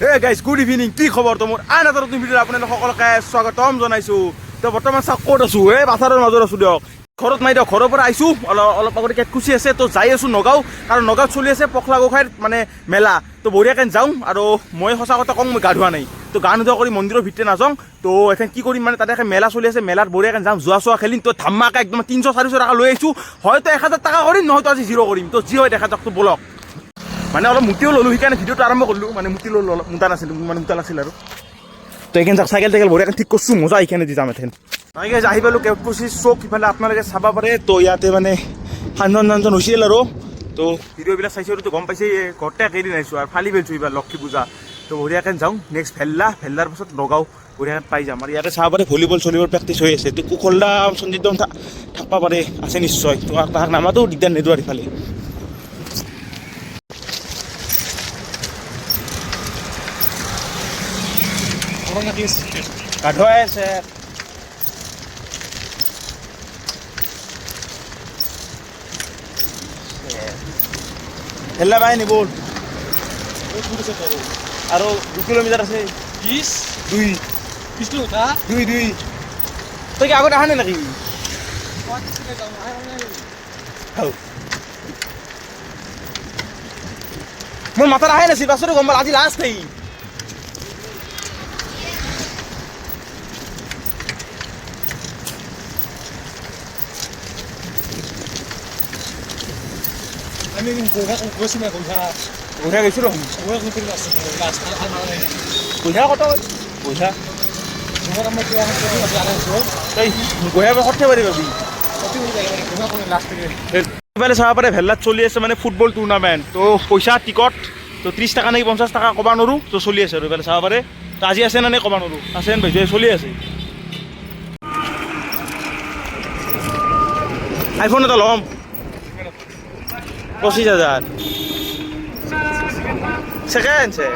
Hey guys good evening, কি খবৰ তোমাৰ? আন এটা নতুন ভিডিঅ'ত আপোনালোক সকলোকে স্বাগতম জনাইছোঁ। তো বৰ্তমান চাওক ক'ত আছোঁ, এই বাজাৰৰ মাজত আছোঁ দিয়ক। ঘৰত নাই দিয়ক, ঘৰৰ পৰা আহিছোঁ অলপ আগতে কেটকুচি আছে, তো যাই আছোঁ নগাঁও, কাৰণ নগাঁৱত চলি আছে পখলা গোঁসাইৰ মানে মেলা। তো বঢ়িয়াকৈ যাওঁ, আৰু মই সঁচা কথা কওঁ, মই গা ধোৱা নাই, তো গা নোধোৱা কৰি মন্দিৰৰ ভিতৰত নাযাওঁ। তো এখন কি কৰিম মানে, তাতে মেলা চলি আছে, মেলাত বঢ়িয়াকৈ যাম, যোৱা চোৱা খেলিম। তো ধামাকা একদম 300-400 টকা লৈ আহিছোঁ, হয়তো 1000 টকা কৰিম, নহয়তো আজি 0 কৰিম। তো যি হয় দেখা যাওক, তো বলক। মানে অলপ মুটিও ল'লোঁ, সেইকাৰণে ভিডিঅ'টো আৰম্ভ কৰিলোঁ। মানে মুটি ল'লোঁ, অলপ মুটা নাছিল, মানে মুটা নাছিল আৰু। তো এইখান যাওক, চাইকেল বঢ়িয়াকৈ ঠিক কৰিছোঁ, মজা এইখানে দি যাম এথেন। তাকে আহি পালোঁ কেটকুচি চৌক, ইফালে আপোনালোকে চাব পাৰে। তো ইয়াতে মানে ফাংচন হৈছিল আৰু। তো ভিডিঅ'বিলাক চাইছোঁ আৰু, তো গম পাইছে ঘৰতে কেইদিন আহিছোঁ আৰু ফালি পেলাইছোঁ এইবাৰ লক্ষী পূজা। তো বঢ়িয়াকৈ যাওঁ, নেক্সট ভেল্লাৰ পাছত নগাঁও বঢ়িয়াকৈ পাই যাম। আৰু ইয়াতে চাব পাৰে ভলীবল প্ৰেক্টিছ হৈ আছে। তো কুশলদা সঞ্জিত থাকিব পাৰে, আছে নিশ্চয়। তো তাহাক নামাতো দিগদাৰ নিদিওঁ আৰু ইফালে। কাঠুৱাই আছে হেল্লা বাই নিব আৰু 2 কিলোমিটাৰ আছে। 2 তই কি আগত অহা নাই নেকি? মোৰ মাথাত আহে নাছিল, পাছতো গম পাল আজি লাষ্ট নাই। পইচা গৈছিলোঁ পইচা কত পইচা সৰ্থে পাৰি পাবি। এইফালে চাব পাৰে ভেল্লাত চলি আছে মানে ফুটবল টুৰ্ণামেণ্ট। তো পইচা টিকট তো 30 টকা নে 50 টকা ক'ব নোৱাৰোঁ। তো চলি আছে আৰু এইফালে চাব পাৰে। তো আজি আছে নে নাই ক'ব নোৱাৰোঁ, আছে যেন পাইছোঁ, চলি আছে। আইফোন এটা ল'ম 25,000 সেকেন্ড সে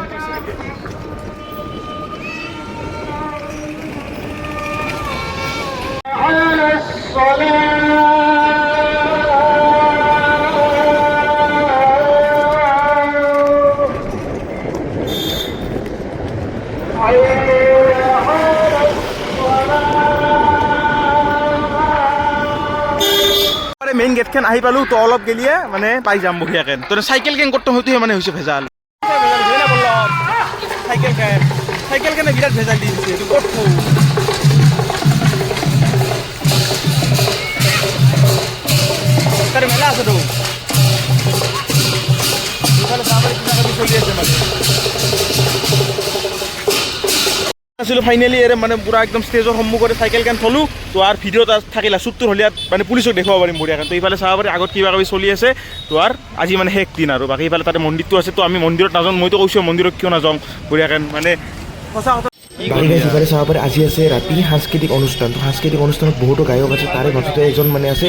মেইন গেটখন আহি পালোঁ। তো অলপ গেলিয়ে মানে পাই যাম বঢ়িয়াকৈ। তো চাইকেল কেন ক'ত হয়তোহে মানে হৈছে ভেজাল। চাইকেল কেনে বিৰাট ভেজাল দি দিছে, এইটো ক'ত থওঁ? তাৰে মেলা আছেতো চলি আছে মানে আছিলোঁ ফাইনেলি মানে পুৰা একদম ষ্টেজৰ সন্মুখতে চাইকেলখন থলোঁ। তো আৰু ভিডিঅ'ত থাকিলা চুটটোৰ হ'লে ইয়াত মানে পুলিচক দেখুৱাব পাৰিম বঢ়িয়াকৈ। তো ইফালে চাব পাৰি আগত কিবা কিবি চলি আছে। তো আৰু আজি মানে শেষ দিন আৰু বাকী ইফালে তাতে মন্দিৰটো আছে। তো আমি মন্দিৰত নাযাওঁ, মইতো কৈছোঁ মন্দিৰত কিয় নাযাওঁ বঢ়িয়াকৈ, মানে সঁচা কথা। ইফালে চাব পাৰে আজি আছে ৰাতি সাংস্কৃতিক অনুষ্ঠান। তো সাংস্কৃতিক অনুষ্ঠানত বহুতো গায়ক আছে, তাৰে মাজতে এজন মানে আছে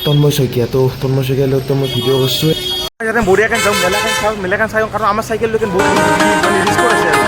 তন্ময় শইকীয়া। তো তন্ময় শইকীয়াৰ লগতো মই ভিডিঅ' কৰিছোঁ। ইয়াতে বঢ়িয়াকৈ যাওঁ, মেলাখন চাওঁ, মেলাখন চাওঁ, কাৰণ আমাৰ চাইকেললৈকে বহুত মানে ৰিস্ক আছে আৰু।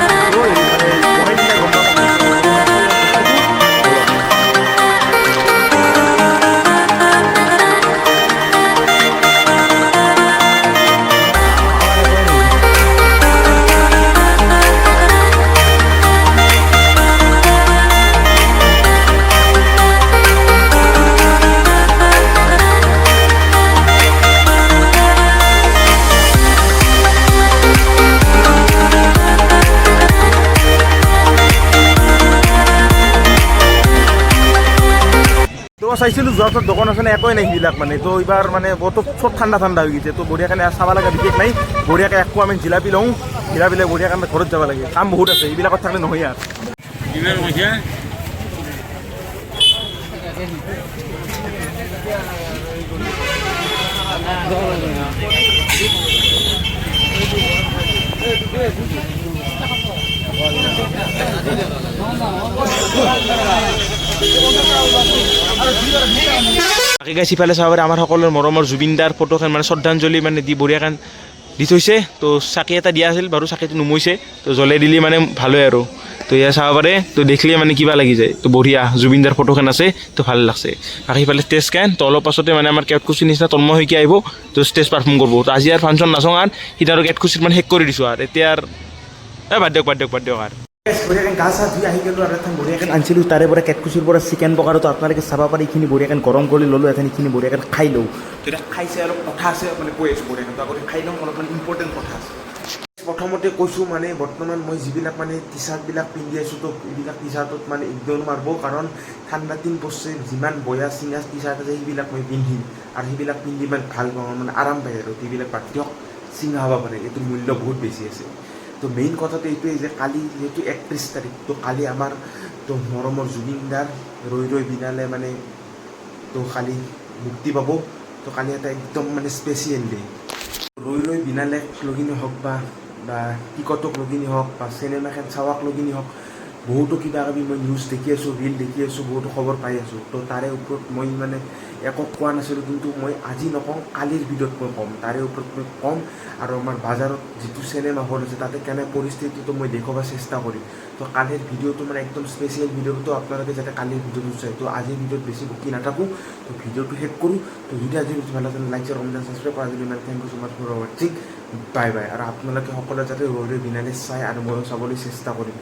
চাইছিলোঁ যোৱাৰ পিছত দোকান আছে নে একোৱেই নাই সেইবিলাক মানে। তো এইবাৰ মানে বহুত চব ঠাণ্ডা হৈ গৈছে। তো বঢ়িয়াকৈ চাব লগা বিশেষ নাই, বঢ়িয়াকৈ একো আমি জিলাপি লওঁ, জিলাপি লৈ বঢ়িয়াকৈ আমি ঘৰত যাব লাগে। কাম বহুত আছে, এইবিলাকত থাকিলে নহয় আৰু। বাকী গাইছ ইফালে চাব পাৰে আমাৰ সকলোৰে মৰমৰ জুবিনদাৰ ফটোখন মানে শ্ৰদ্ধাঞ্জলি মানে দি বঢ়িয়াকৈ দি থৈছে। তো চাকি এটা দিয়া আছিল বাৰু, চাকিটো নুমুইছে, তো জ্বলাই দিলে মানে ভাল হয় আৰু। তো এয়া চাব পাৰে, তো দেখিলে মানে কিবা লাগি যায়। তো বঢ়িয়া জুবিনদাৰ ফটোখন আছে, তো ভাল লাগছে। বাকী ইফালে ষ্টেজ কেন, তো অলপ পাছতে মানে আমাৰ কেটকুচিৰ নিচিনা তন্ময় শইকীয়া আহিব, তো ষ্টেজ পাৰফৰ্ম কৰিব। তো আজি আৰু ফাংচন নাচোঁ আৰু সিহঁতৰ কেটকুচিত মানে শেষ কৰি দিছোঁ আৰু এতিয়া বাদ দিয়ক আৰু বঢ়িয়াকৈ গা চা ধুই আহি গ'লোঁ আৰু এখন বঢ়িয়াকৈ আনিছিলোঁ তাৰে পৰা কেটকুচিৰ পৰা চিকেন পকাৰটো আপোনালোকে চাব পাৰে এইখিনি বঢ়িয়াকৈ গৰম কৰি ল'লোঁ এখন এইখিনি বঢ়িয়াকৈ খাই লওঁ তেতিয়া খাইছে অলপ কথা আছে মানে কৈ আছোঁ বঢ়িয়াকৈ তো আগতে খাই লওঁ অলপমান ইম্পৰ্টেণ্ট কথা আছে প্ৰথমতে কৈছোঁ মানে বৰ্তমান মই যিবিলাক মানে টি চাৰ্টবিলাক পিন্ধি আছোঁ তো এইবিলাক টি চাৰ্টত মানে ইগন'ৰ মাৰিব কাৰণ ঠাণ্ডা দিন পৰছে যিমান বয়া চিঙা টি চাৰ্ট আছে সেইবিলাক মই পিন্ধিম আৰু সেইবিলাক পিন্ধি ইমান ভাল পাওঁ মানে আৰাম পায় আৰু সেইবিলাক বাদ দিয়ক চিঙা হ'ব পাৰে এইটোৰ মূল্য বহুত বেছি আছে তো মেইন কথাটো এইটোৱেই যে কালি যিহেতু 31 তাৰিখ তো কালি আমাৰ তো মৰমৰ জুবিন দাৰ ৰৈ বিনালে মানে তো কালি মুক্তি পাব তো কালি এটা একদম মানে স্পেচিয়েল ডে ৰৈ বিনালে লগিনে হওক বা টিকটক লগিনে হওক বা চিনেমাখন চাৱাক লগিনে হওক বহুতো কিবা কিবি মই নিউজ দেখি আছোঁ ৰীল দেখি আছোঁ বহুতো খবৰ পাই আছোঁ তো তাৰে ওপৰত মই মানে একো কোৱা নাছিলোঁ কিন্তু মই আজি নকওঁ কালিৰ ভিডিঅ'ত মই ক'ম তাৰে ওপৰত মই ক'ম আৰু আমাৰ বজাৰত যিটো চিনেমা হল আছে তাতে কেনে পৰিস্থিতিটো মই দেখুৱাব চেষ্টা কৰিম তো কালিৰ ভিডিঅ'টো মানে একদম স্পেচিয়েল ভিডিঅ'টো আপোনালোকে যাতে কালিৰ ভিডিঅ'টো চাই তো আজিৰ ভিডিঅ'ত বেছি বকি নাথাকোঁ তো ভিডিঅ'টো শেষ কৰোঁ তো যদি আজি ভাল লাগে লাইক শ্বেয়াৰ কমেণ্ট ছাবস্ক্ৰাইব কৰা যদি ইমান thank you so' much for ৱাচিং বাই বাই আৰু আপোনালোকে সকলোৱে যাতে ৰৈ বিনালে চাই আৰু ময়ো চাবলৈ চেষ্টা কৰিম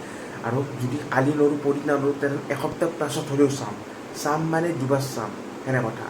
আৰু যদি কালি নৰোঁ পৰহি নৰোঁ তেনেহ'লে এসপ্তাহ পাছত হ'লেও চাম মানে দুবাৰ চাম সেনে কথা